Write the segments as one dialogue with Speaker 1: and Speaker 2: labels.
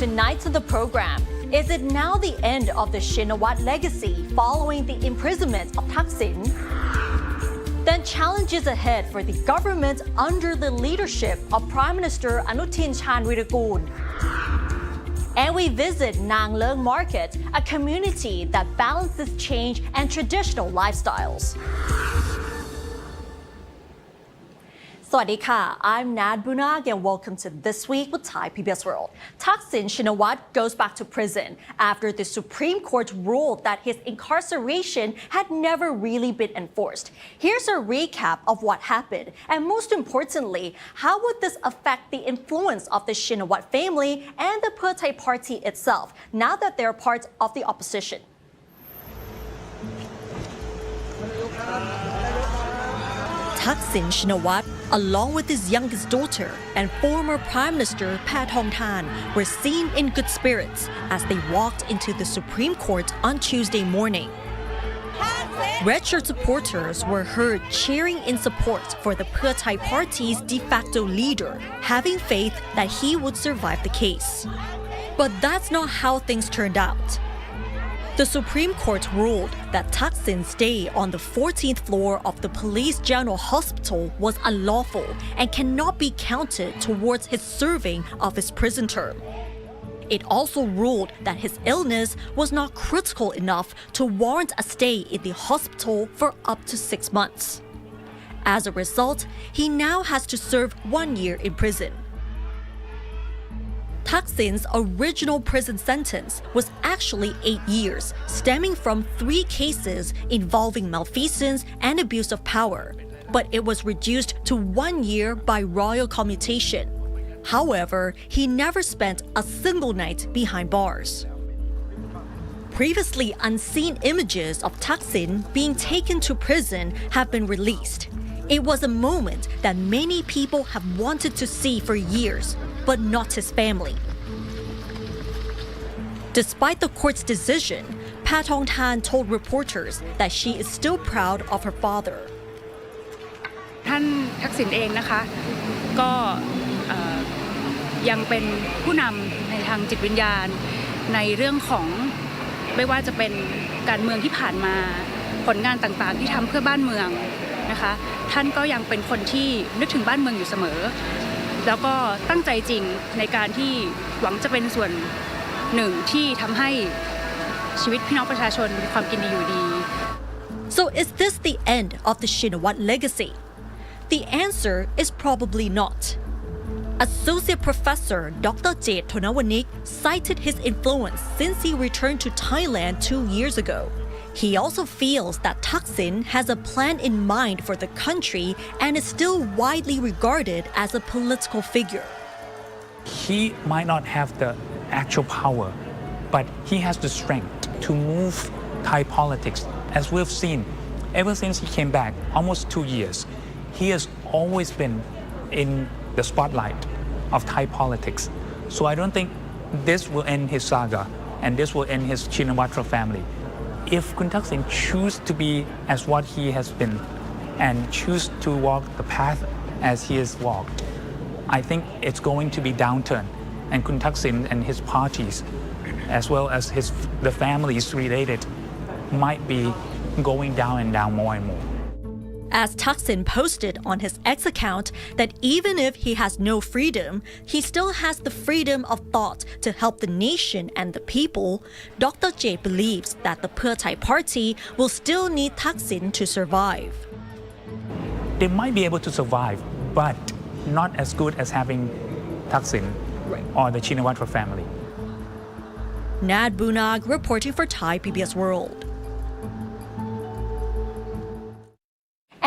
Speaker 1: Tonight on the program, is it now the end of the Shinawatra legacy following the imprisonment of Thaksin? Then challenges ahead for the government under the leadership of Prime Minister Anutin Chanvirakul. And we visit Loeng Market, a community that balances change and traditional lifestyles. Sawadee I'm Nad Bunag and welcome to This Week with Thai PBS World. Thaksin Shinawatra goes back to prison after the Supreme Court ruled that his incarceration had never really been enforced. Here's a recap of what happened, and most importantly, how would this affect the influence of the Shinawatra family and the Pheu Thai party itself, now that they're part of the opposition? Thaksin Shinawatra, along with his youngest daughter and former Prime Minister Paetongtarn, were seen in good spirits as they walked into the Supreme Court on Tuesday morning. Red shirt supporters were heard cheering in support for the Pheu Thai party's de facto leader, having faith that he would survive the case. But that's not how things turned out. The Supreme Court ruled that Thaksin's stay on the 14th floor of the Police General Hospital was unlawful and cannot be counted towards his serving of his prison term. It also ruled that his illness was not critical enough to warrant a stay in the hospital for up to 6 months. As a result, he now has to serve 1 year in prison. Thaksin's original prison sentence was actually 8 years, stemming from 3 cases involving malfeasance and abuse of power, but it was reduced to 1 year by royal commutation. However, he never spent a single night behind bars. Previously unseen images of Thaksin being taken to prison have been released. It was a moment that many people have wanted to see for years, but not his family. Despite the court's decision, Paetongtarn told reporters that she is still proud of her father.
Speaker 2: ท่านทักษิณเองนะคะก็ยังเป็นผู้นำในทางจิตวิญญาณในเรื่องของไม่ว่าจะเป็นการเมืองที่ผ่านมาผลงานต่างๆที่ทำเพื่อบ้านเมืองนะคะท่านก็ยังเป็นคนที่นึกถึงบ้านเมืองอยู่เสมอแล้วก็ตั้งใจจริงในการที่หวังจะเป็นส่วนหนึ่งที่ทำให้ชีวิตพี่น้องประชาชนมีความกินดีอยู่ดี
Speaker 1: So is this the end of the Shinawatra legacy? The answer is probably not. Associate Professor Dr. Jet Thonavanik cited his influence since he returned to Thailand 2 years ago. He also feels that Thaksin has a plan in mind for the country and is still widely regarded as a political figure.
Speaker 3: He might not have the actual power, but he has the strength to move Thai politics. As we've seen, ever since he came back, almost 2 years, he has always been in the spotlight of Thai politics. So I don't think this will end his saga and this will end his Shinawatra family. If Kun Thaksin choose to be as what he has been and choose to walk the path as he has walked, I think it's going to be downturn, and Kun Thaksin and his parties, as well as the families related, might be going down and down more and more.
Speaker 1: As Thaksin posted on his X account that even if he has no freedom, he still has the freedom of thought to help the nation and the people, Dr. J believes that the Pheu Thai party will still need Thaksin to survive.
Speaker 3: They might be able to survive, but not as good as having Thaksin or the Shinawatra family.
Speaker 1: Nad Bunag reporting for Thai PBS World.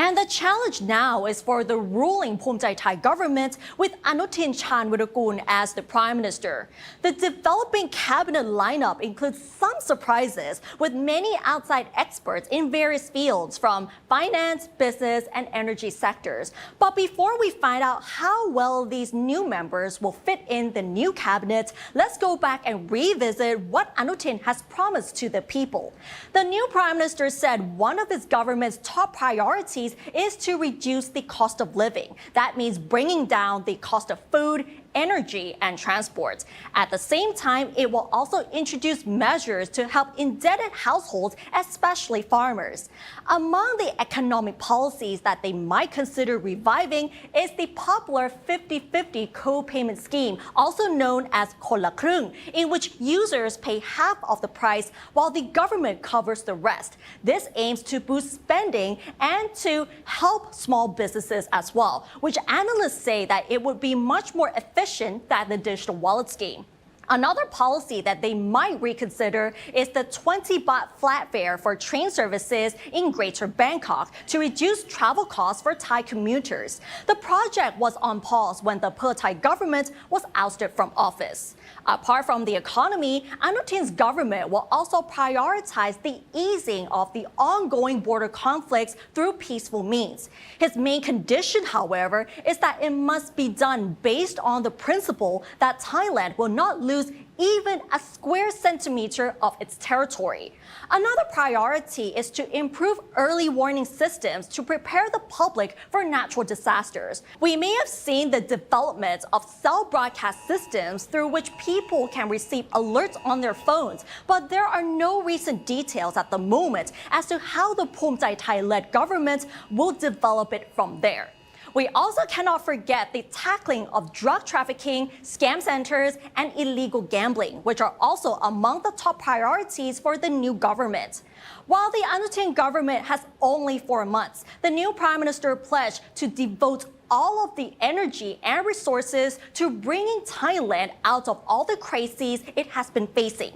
Speaker 1: And the challenge now is for the ruling Phum Thai government with Anutin Chanvirakul as the Prime Minister. The developing cabinet lineup includes some surprises with many outside experts in various fields from finance, business, and energy sectors. But before we find out how well these new members will fit in the new cabinet, let's go back and revisit what Anutin has promised to the people. The new Prime Minister said one of his government's top priorities is to reduce the cost of living. That means bringing down the cost of food, energy and transport. At the same time, it will also introduce measures to help indebted households, especially farmers. Among the economic policies that they might consider reviving is the popular 50-50 co-payment scheme, also known as Kon La Krung, in which users pay half of the price while the government covers the rest. This aims to boost spending and to help small businesses as well, which analysts say that it would be much more efficient than the digital wallet scheme. Another policy that they might reconsider is the 20 baht flat fare for train services in Greater Bangkok to reduce travel costs for Thai commuters. The project was on pause when the Pheu Thai government was ousted from office. Apart from the economy, Anutin's government will also prioritize the easing of the ongoing border conflicts through peaceful means. His main condition, however, is that it must be done based on the principle that Thailand will not lose even a square centimeter of its territory. Another priority is to improve early warning systems to prepare the public for natural disasters. We may have seen the development of cell broadcast systems through which people can receive alerts on their phones, but there are no recent details at the moment as to how the Phumthai Thai-led government will develop it from there. We also cannot forget the tackling of drug trafficking, scam centers, and illegal gambling, which are also among the top priorities for the new government. While the Anutin government has only 4 months, the new Prime Minister pledged to devote all of the energy and resources to bringing Thailand out of all the crises it has been facing.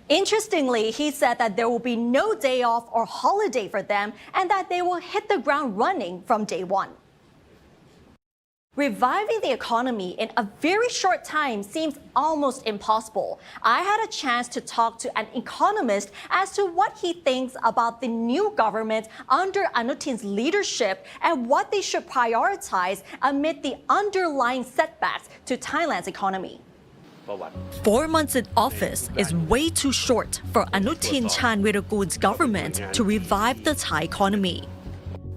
Speaker 1: Interestingly, he said that there will be no day off or holiday for them and that they will hit the ground running from day one. Reviving the economy in a very short time seems almost impossible. I had a chance to talk to an economist as to what he thinks about the new government under Anutin's leadership and what they should prioritize amid the underlying setbacks to Thailand's economy.
Speaker 4: 4 months in office is way too short for Anutin Chanvirakul's government to revive the Thai economy.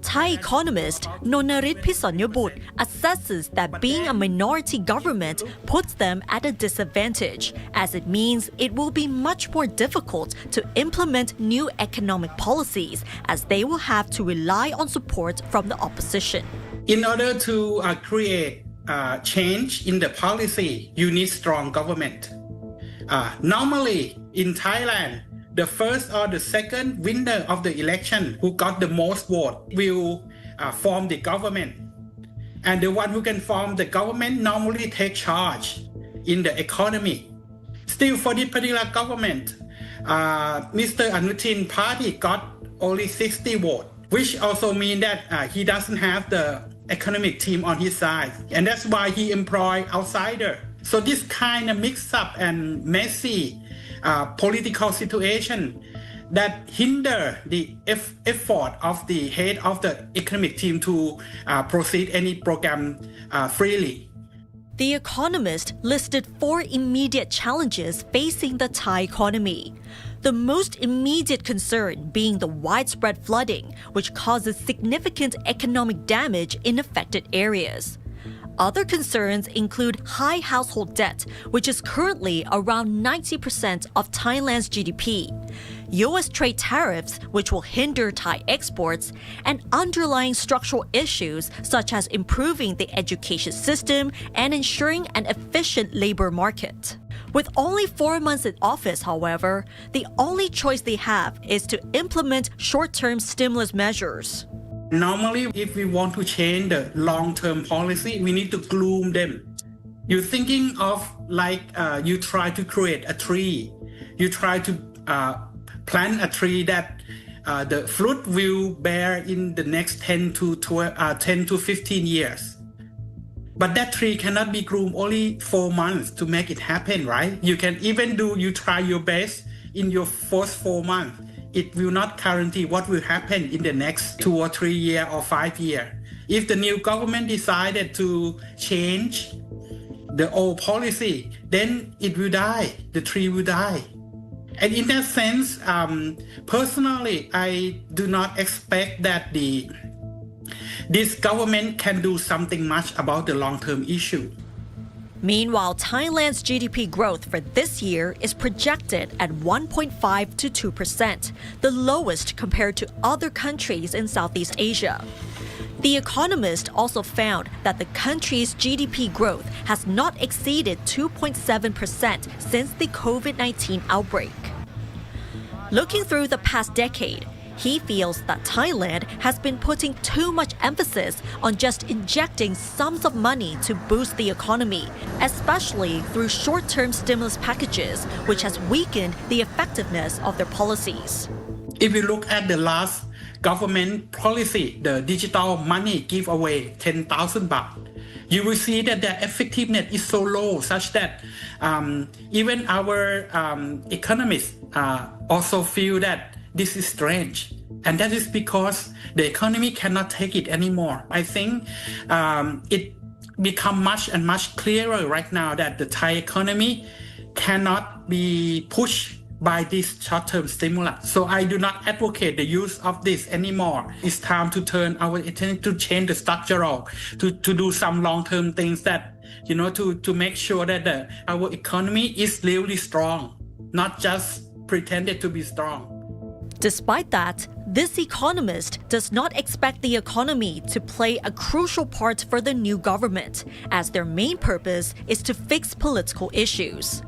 Speaker 4: Thai economist Nonarit Pisonyabut assesses that being a minority government puts them at a disadvantage, as it means it will be much more difficult to implement new economic policies, as they will have to rely on support from the opposition.
Speaker 5: In order to create change in the policy, you need strong government. Normally, in Thailand, the first or the second winner of the election who got the most vote will form the government. And the one who can form the government normally take charge in the economy. Still, for this particular government, Mr. Anutin party got only 60 votes, which also means that he doesn't have the economic team on his side. And that's why he employed outsider. So this kind of mix-up and messy political situation that hinder the effort of the head of the economic team to proceed any program freely.
Speaker 4: The Economist listed 4 immediate challenges facing the Thai economy. The most immediate concern being the widespread flooding, which causes significant economic damage in affected areas. Other concerns include high household debt, which is currently around 90% of Thailand's GDP, U.S. trade tariffs, which will hinder Thai exports, and underlying structural issues such as improving the education system and ensuring an efficient labor market. With only 4 months in office, however, the only choice they have is to implement short-term stimulus measures.
Speaker 5: Normally, if we want to change the long-term policy, we need to groom them. You're thinking of like you try to create a tree. You try to plant a tree that the fruit will bear in the next 10 to 15 years. But that tree cannot be groomed only 4 months to make it happen, right? You can even you try your best in your first 4 months. It will not guarantee what will happen in the next 2 or 3 years or 5 years. If the new government decided to change the old policy, then it will die. The tree will die. And in that sense, personally, I do not expect that this government can do something much about the long-term issue.
Speaker 4: Meanwhile, Thailand's GDP growth for this year is projected at 1.5 to 2%, the lowest compared to other countries in Southeast Asia. The Economist also found that the country's GDP growth has not exceeded 2.7% since the COVID-19 outbreak. Looking through the past decade, he feels that Thailand has been putting too much emphasis on just injecting sums of money to boost the economy, especially through short-term stimulus packages, which has weakened the effectiveness of their policies.
Speaker 5: If you look at the last government policy, the digital money giveaway 10,000 baht, you will see that their effectiveness is so low such that even our economists also feel that this is strange. And that is because the economy cannot take it anymore. I think it become much and much clearer right now that the Thai economy cannot be pushed by this short-term stimulus. So I do not advocate the use of this anymore. It's time to turn our attention to change the structural, to do some long-term things that, to make sure that our economy is really strong, not just pretended to be strong.
Speaker 4: Despite that, this economist does not expect the economy to play a crucial part for the new government, as their main purpose is to fix political issues.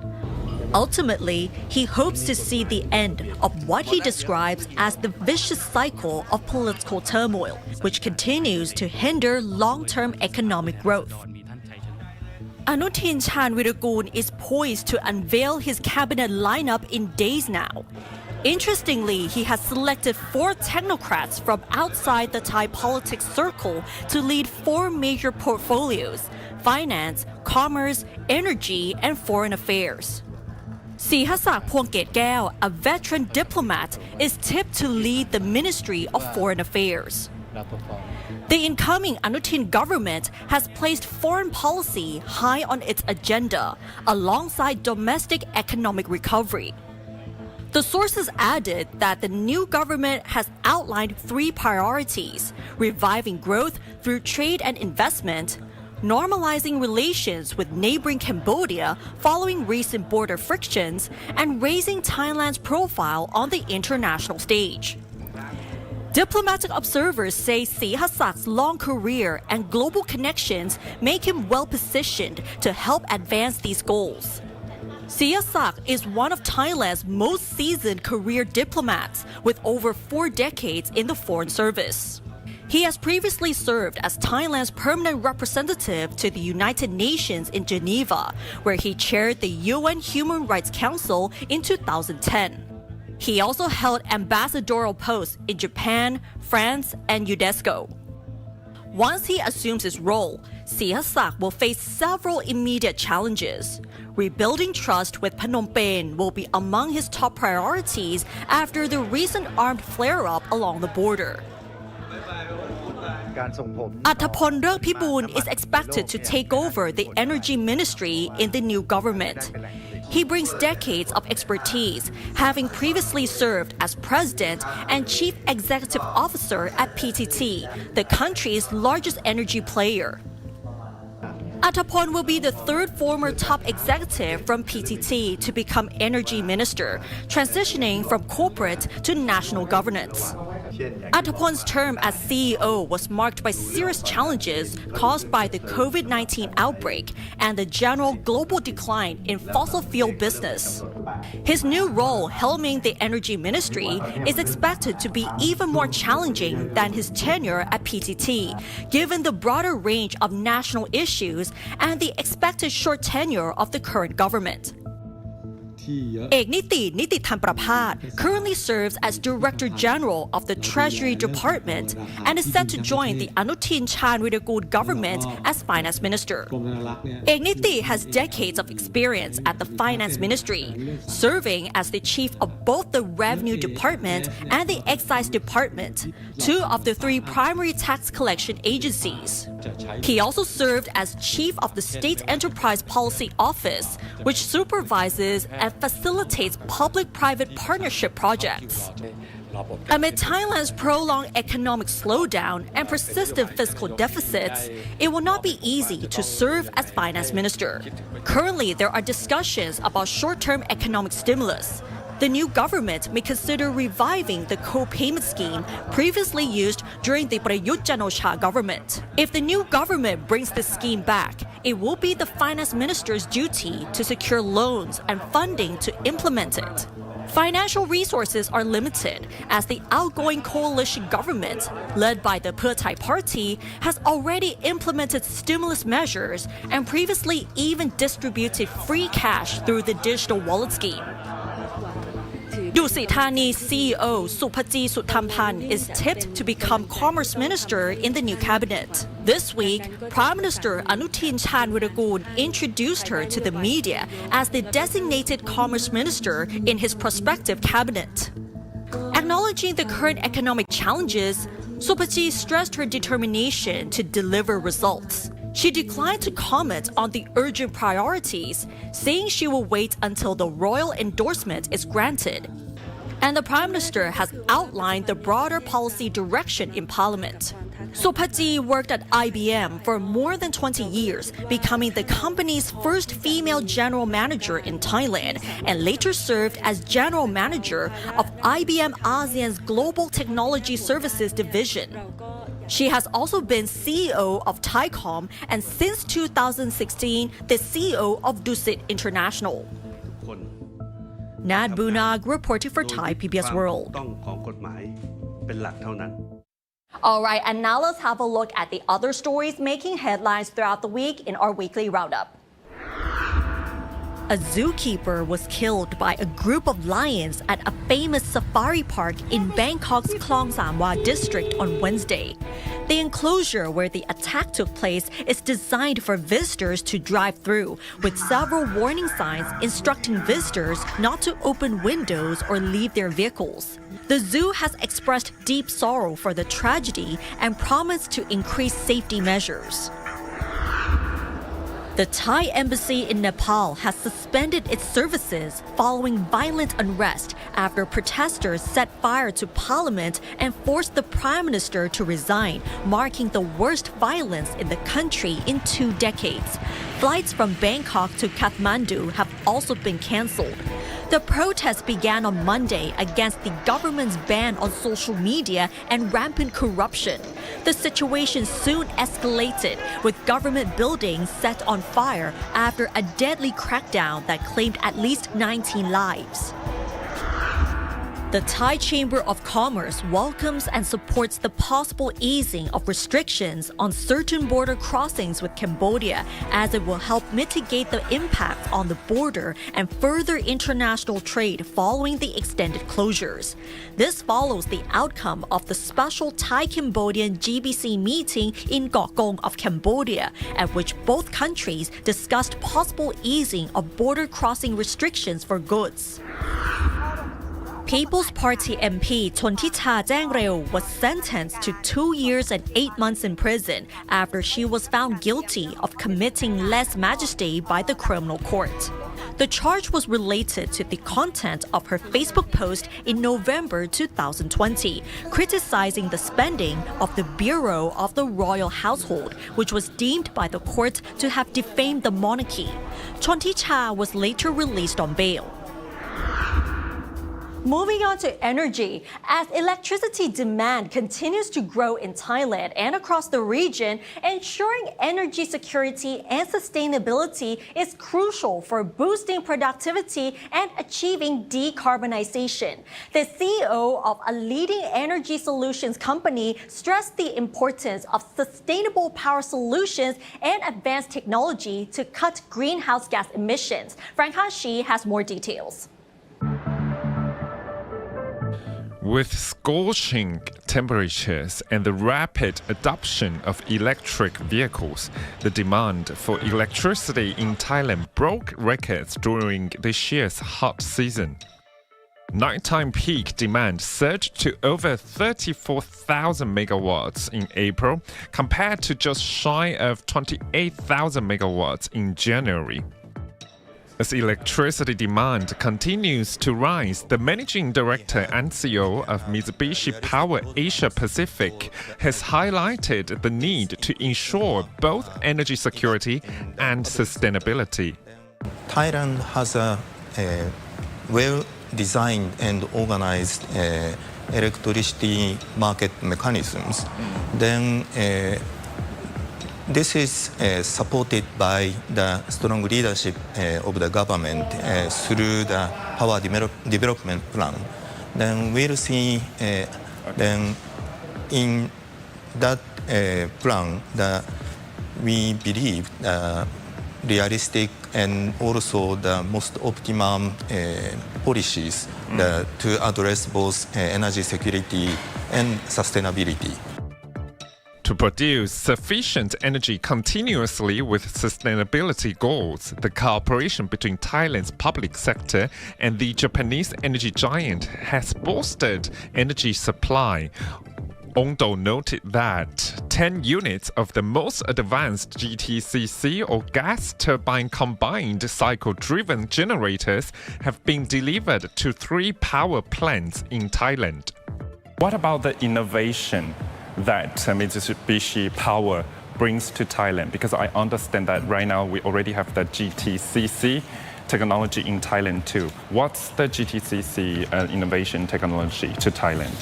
Speaker 4: Ultimately, he hopes to see the end of what he describes as the vicious cycle of political turmoil, which continues to hinder long-term economic growth. Anutin Chanvirakul is poised to unveil his cabinet lineup in days now. Interestingly, he has selected 4 technocrats from outside the Thai politics circle to lead 4 major portfolios: finance, commerce, energy, and foreign affairs. Sihasak Phongketkaew, a veteran diplomat, is tipped to lead the Ministry of Foreign Affairs. The incoming Anutin government has placed foreign policy high on its agenda, alongside domestic economic recovery. The sources added that the new government has outlined 3 priorities: reviving growth through trade and investment, normalizing relations with neighboring Cambodia following recent border frictions, and raising Thailand's profile on the international stage. Diplomatic observers say Sihasak's long career and global connections make him well-positioned to help advance these goals. Sihasak is one of Thailand's most seasoned career diplomats with over 4 decades in the foreign service. He has previously served as Thailand's permanent representative to the United Nations in Geneva, where he chaired the UN Human Rights Council in 2010. He also held ambassadorial posts in Japan, France, and UNESCO. Once he assumes his role, Sihasak will face several immediate challenges. Rebuilding trust with Phnom Penh will be among his top priorities after the recent armed flare-up along the border. Athapol Rerkpiboon is expected to take over the energy ministry in the new government. He brings decades of expertise, having previously served as president and chief executive officer at PTT, the country's largest energy player. Athapol will be the 3rd former top executive from PTT to become energy minister, transitioning from corporate to national governance. Athapol's term as CEO was marked by serious challenges caused by the COVID-19 outbreak and the general global decline in fossil fuel business. His new role helming the energy ministry is expected to be even more challenging than his tenure at PTT, given the broader range of national issues and the expected short tenure of the current government. Ekniti Nitithampraphat currently serves as Director General of the Treasury Department and is set to join the Anutin Chanvirakul government as Finance Minister. Ekniti has decades of experience at the Finance Ministry, serving as the chief of both the Revenue Department and the Excise Department, 2 of the 3 primary tax collection agencies. He also served as chief of the State Enterprise Policy Office, which supervises and facilitates public-private partnership projects. Amid Thailand's prolonged economic slowdown and persistent fiscal deficits, it will not be easy to serve as finance minister. Currently, there are discussions about short-term economic stimulus. The new government may consider reviving the co-payment scheme previously used during the Prayut Chan-o-cha government. If the new government brings this scheme back, it will be the finance minister's duty to secure loans and funding to implement it. Financial resources are limited as the outgoing coalition government, led by the Pheu Thai party, has already implemented stimulus measures and previously even distributed free cash through the digital wallet scheme. Dusit Thani CEO Suphaji Suthampan is tipped to become Commerce Minister in the new cabinet. This week, Prime Minister Anutin Chanvirakul introduced her to the media as the designated Commerce Minister in his prospective cabinet. Acknowledging the current economic challenges, Suphaji stressed her determination to deliver results. She declined to comment on the urgent priorities, saying she will wait until the royal endorsement is granted. And the Prime Minister has outlined the broader policy direction in Parliament. Suphaji worked at IBM for more than 20 years, becoming the company's first female general manager in Thailand, and later served as general manager of IBM ASEAN's Global Technology Services Division. She has also been CEO of Thaicom and since 2016, the CEO of Dusit International. Nad Bunag reporting for Thai PBS World. All right, and now let's have a look at the other stories making headlines throughout the week in our weekly roundup. A zookeeper was killed by a group of lions at a famous safari park in Bangkok's Klong Samwa district on Wednesday. The enclosure where the attack took place is designed for visitors to drive through, with several warning signs instructing visitors not to open windows or leave their vehicles. The zoo has expressed deep sorrow for the tragedy and promised to increase safety measures. The Thai embassy in Nepal has suspended its services following violent unrest after protesters set fire to parliament and forced the prime minister to resign, marking the worst violence in the country in 2 decades. Flights from Bangkok to Kathmandu have also been cancelled. The protest began on Monday against the government's ban on social media and rampant corruption. The situation soon escalated, with government buildings set on fire after a deadly crackdown that claimed at least 19 lives. The Thai Chamber of Commerce welcomes and supports the possible easing of restrictions on certain border crossings with Cambodia, as it will help mitigate the impact on the border and further international trade following the extended closures. This follows the outcome of the special Thai-Cambodian GBC meeting in Gokong of Cambodia, at which both countries discussed possible easing of border crossing restrictions for goods. People's Party MP Chonticha Jangreo was sentenced to 2 years and 8 months in prison after she was found guilty of committing lèse-majesté by the criminal court. The charge was related to the content of her Facebook post in November 2020, criticizing the spending of the Bureau of the Royal Household, which was deemed by the court to have defamed the monarchy. Chonticha was later released on bail. Moving on to energy, as electricity demand continues to grow in Thailand and across the region, ensuring energy security and sustainability is crucial for boosting productivity and achieving decarbonization. The CEO of a leading energy solutions company stressed the importance of sustainable power solutions and advanced technology to cut greenhouse gas emissions. Frank Hashi has more details.
Speaker 6: With scorching temperatures and the rapid adoption of electric vehicles, the demand for electricity in Thailand broke records during this year's hot season. Nighttime peak demand surged to over 34,000 megawatts in April, compared to just shy of 28,000 megawatts in January. As electricity demand continues to rise, the managing director and CEO of Mitsubishi Power Asia Pacific has highlighted the need to ensure both energy security and sustainability.
Speaker 7: Thailand has a well-designed and organized electricity market mechanisms. Then this is supported by the strong leadership of the government through the power development plan. Then we'll see then in that plan that we believe realistic and also the most optimum policies to address both energy security and sustainability.
Speaker 6: To produce sufficient energy continuously with sustainability goals, the cooperation between Thailand's public sector and the Japanese energy giant has bolstered energy supply. Ondo noted that 10 units of the most advanced GTCC or gas turbine combined cycle-driven generators have been delivered to 3 power plants in Thailand.
Speaker 8: What about the innovation that Mitsubishi Power brings to Thailand? Because I understand that right now we already have the GTCC technology in Thailand too. What's the GTCC innovation technology to Thailand?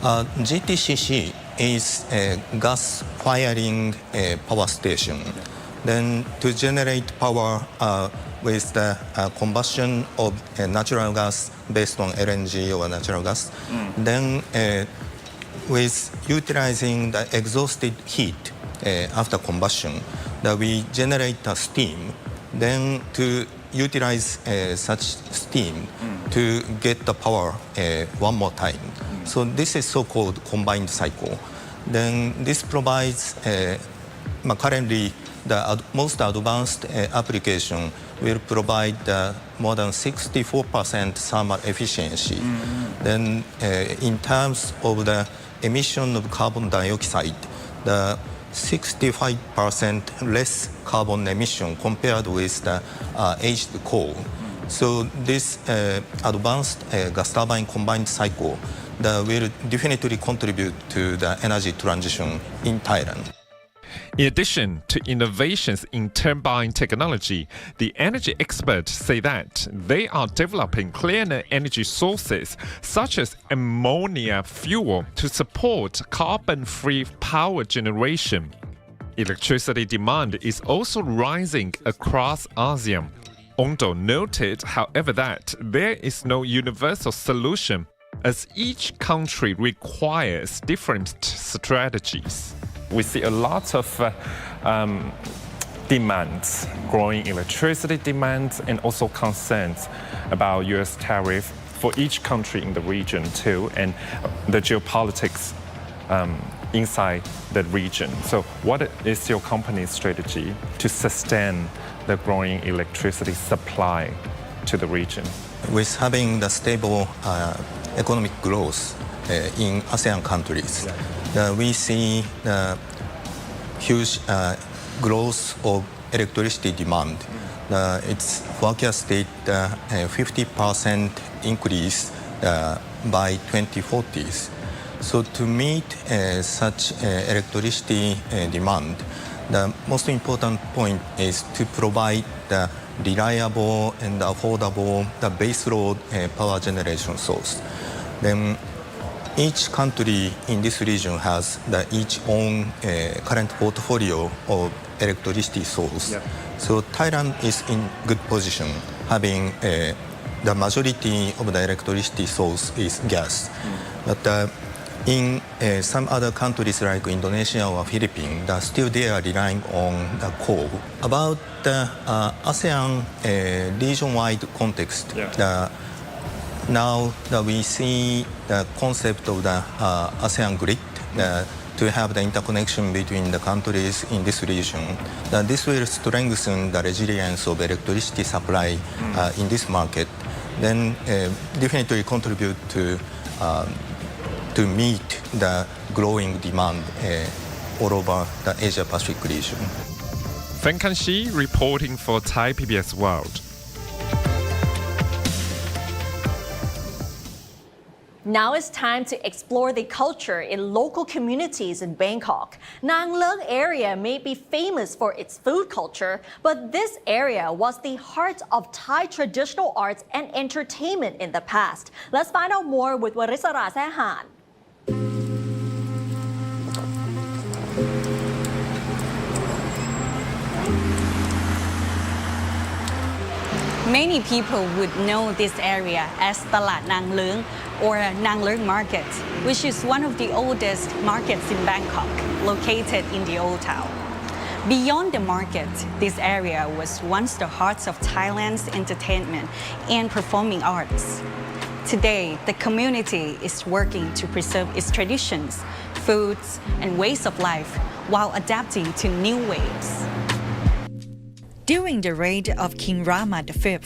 Speaker 7: GTCC is a gas firing power station. Then to generate power with the combustion of natural gas based on LNG or natural gas, then with utilizing the exhausted heat after combustion, that we generate a steam, then to utilize such steam to get the power one more time. So this is so-called combined cycle. Then this provides currently the most advanced application will provide more than 64% thermal efficiency. Then in terms of the emission of carbon dioxide, the 65% less carbon emission compared with the aged coal. So this advanced gas turbine combined cycle that will definitely contribute to the energy transition in Thailand.
Speaker 6: In addition to innovations in turbine technology, the energy experts say that they are developing cleaner energy sources such as ammonia fuel to support carbon-free power generation. Electricity demand is also rising across ASEAN. Ondo noted, however, that there is no universal solution as each country requires different strategies.
Speaker 8: We see a lot of demands, growing electricity demands, and also concerns about U.S. tariff for each country in the region too, and the geopolitics inside the region. So what is your company's strategy to sustain the growing electricity supply to the region?
Speaker 7: With having the stable economic growth in ASEAN countries, we see the huge growth of electricity demand. It's forecasted 50% increase by 2040s. So to meet such electricity demand, the most important point is to provide the reliable and affordable baseload power generation source. Then each country in this region has each own current portfolio of electricity source. Yep. So Thailand is in good position, having the majority of the electricity source is gas. But in some other countries like Indonesia or Philippines, still they are relying on the coal. About the ASEAN region-wide context, now that we see the concept of the ASEAN grid to have the interconnection between the countries in this region, that this will strengthen the resilience of electricity supply in this market, then definitely contribute to meet the growing demand all over the Asia-Pacific region.
Speaker 6: Feng Kanshi reporting for Thai PBS World.
Speaker 1: Now it's time to explore the culture in local communities in Bangkok. Nang Leung area may be famous for its food culture, but this area was the heart of Thai traditional arts and entertainment in the past. Let's find out more with Warisara Sahan.
Speaker 9: Many people would know this area as Talat Nang Leung or Nang Leung Market, which is one of the oldest markets in Bangkok, located in the old town. Beyond the market, this area was once the heart of Thailand's entertainment and performing arts. Today, the community is working to preserve its traditions, foods, and ways of life while adapting to new ways.
Speaker 10: During the reign of King Rama V,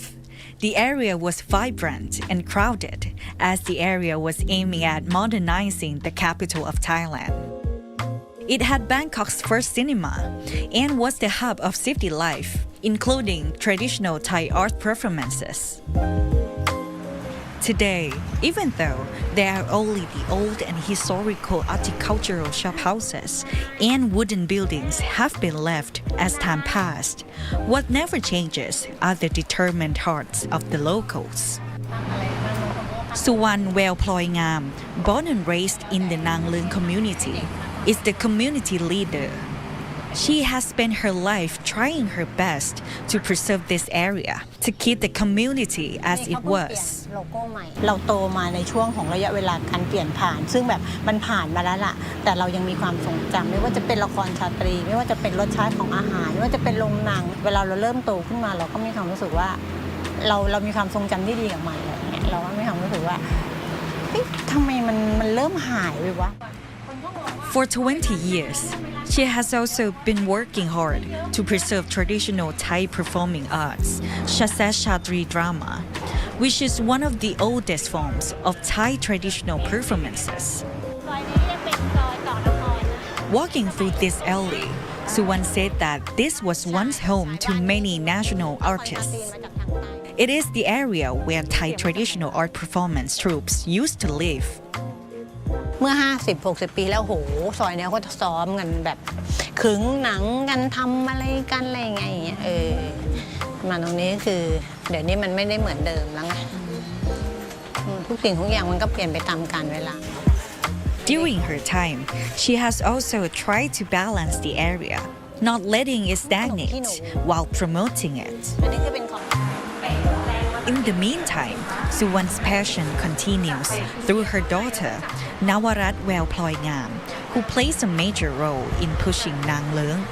Speaker 10: the area was vibrant and crowded as the area was aiming at modernizing the capital of Thailand. It had Bangkok's first cinema and was the hub of city life, including traditional Thai art performances. Today, even though there are only the old and historical horticultural shophouses and wooden buildings have been left as time passed, what never changes are the determined hearts of the locals. Suwan Welploingam, born and raised in the Nang Leung community, is the community leader. She has spent her life trying her best to preserve this area, to keep the community as it was.
Speaker 11: เราโตมาในช่วงของระยะเวลาการเปลี่ยนผ่านซึ่งแบบมันผ่านมาแล้วล่ะแต่เรายังมีความทรงจำไม่ว่าจะเป็นละครชาตรีไม่ว่าจะเป็นรสชาติของอาหารไม่ว่าจะเป็นโรงหนังเวลาเราเริ่มโตขึ้นมาเราก็มีความรู้สึกว่าเรามีความทรงจำที่ดีกับมันอะไรอย่างเงี้ยเราก็มีความรู้สึกว่าทำไมมันเริ่มหายไปวะ
Speaker 10: For 20 years, she has also been working hard to preserve traditional Thai performing arts, such as Chatri drama, which is one of the oldest forms of Thai traditional performances. Walking through this alley, Suwan said that this was once home to many national artists. It is the area where Thai traditional art performance troupes used to live.
Speaker 11: เมื่อ50-60 ปีแล้วโหซอยเนี้ยก็ซ้อมกันแบบขึงหนังกันทำอะไรกันอะไรไงมาตรงนี้คือเดี๋ยวนี้มันไม่ได้เหมือนเดิมแล้วไงทุกสิ่งทุกอย่างมันก็เปลี่ยนไปตามกาลเวลา
Speaker 10: During her time, she has also tried to balance the area, not letting it stagnate while promoting it. In the meantime, Suwan's passion continues through her daughter, Nawarat Welploingam, who plays a major role in pushing Nang Leung,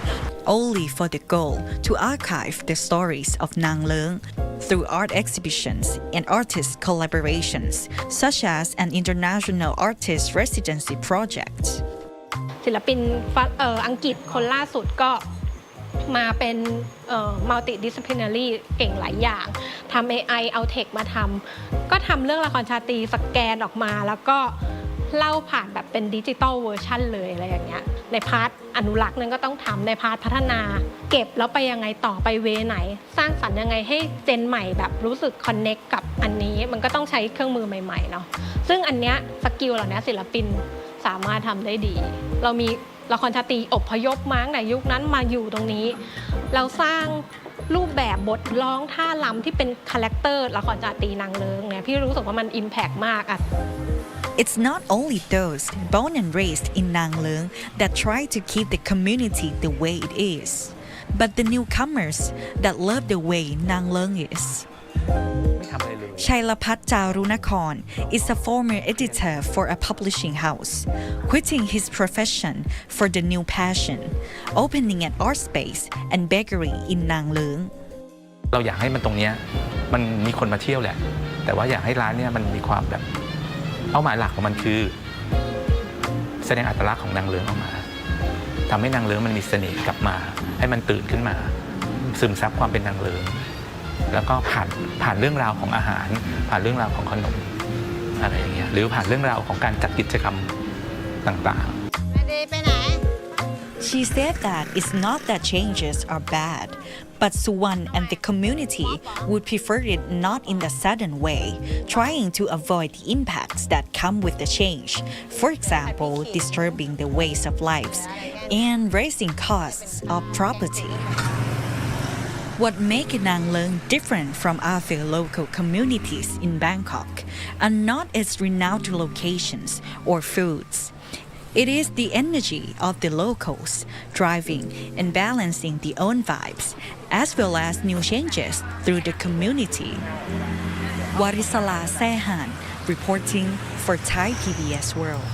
Speaker 10: only for the goal to archive the stories of Nang Leung through art exhibitions and artist collaborations, such as an international artist residency project.
Speaker 12: ศิลปินอังกฤษคนล่าสุดก็มาเป็นmultidisciplinary เก่งหลายอย่างทำ AI เอาเทคมาทำก็ทำเรื่องละครชาตรีสแกนออกมาแล้วก็เล่าผ่านแบบเป็นดิจิตอลเวอร์ชันเลยอะไรอย่างเงี้ยในพาร์ทอนุรักษ์นั้นก็ต้องทำในพาร์ทพัฒนาเก็บแล้วไปยังไงต่อไปเวไหนสร้างสรรค์ยังไงให้เจนใหม่แบบรู้สึกคอนเน็กกับอันนี้มันก็ต้องใช้เครื่องมือใหม่ๆเนาะซึ่งอันเนี้ยสกิลเหล่านี้ศิลปินสามารถทำได้ดีเรามีละครชาตรีอพยพมาตั้งแต่ยุคนั้นมาอยู่ตรงนี้เราสร้างรูปแบบบทร้องท่ารำที่เป็นคาแรคเตอร์ละครชาตรีนางเลิงเนี่ยพี่รู้สึกว่ามันอิมแพกมากอ่ะ
Speaker 10: It's not only those born and raised in Nang Leung that try to keep the community the way it is, but the newcomers that love the way Nang Leung is. Shailapat Jarunakorn is a former editor for a publishing house, quitting his profession for the new passion, opening an art space and bakery in Nang Leung.
Speaker 13: เราอยากให้มันตรงนี้มันมีคนมาเที่ยวแหละแต่ว่าอยากให้ร้านเนี่ยมันมีความแบบเป้าหมายหลักของมันคือแสดงอัตลักษณ์ของนางเลิ้งออกมาทำให้นางเลิ้งมันมีเสน่ห์กลับมาให้มันตื่นขึ้นมาซึมซับความเป็นนางเลิ้งแล้วก็ผ่านเรื่องราวของอาหารผ่านเรื่องราวของขนมอะไรอย่างเงี้ยหรือผ่านเรื่องราวของการจัดกิจกรรมต่างๆ
Speaker 10: She said that it's not that changes are bad, but Suwan and the community would prefer it not in a sudden way, trying to avoid the impacts that come with the change. For example, disturbing the ways of lives and raising costs of property. What makes Nang Leung different from other local communities in Bangkok are not its renowned locations or foods. It is the energy of the locals driving and balancing the own vibes, as well as new changes through the community. Warisala Sehan reporting for Thai PBS World.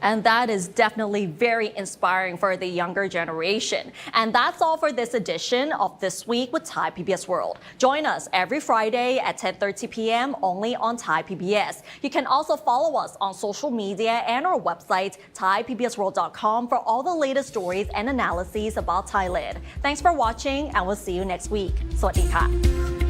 Speaker 1: And that is definitely very inspiring for the younger generation. And that's all for this edition of This Week with Thai PBS World. Join us every Friday at 10:30 p.m. only on Thai PBS. You can also follow us on social media and our website, thaipbsworld.com, for all the latest stories and analyses about Thailand. Thanks for watching, and we'll see you next week. สวัสดีค่ะ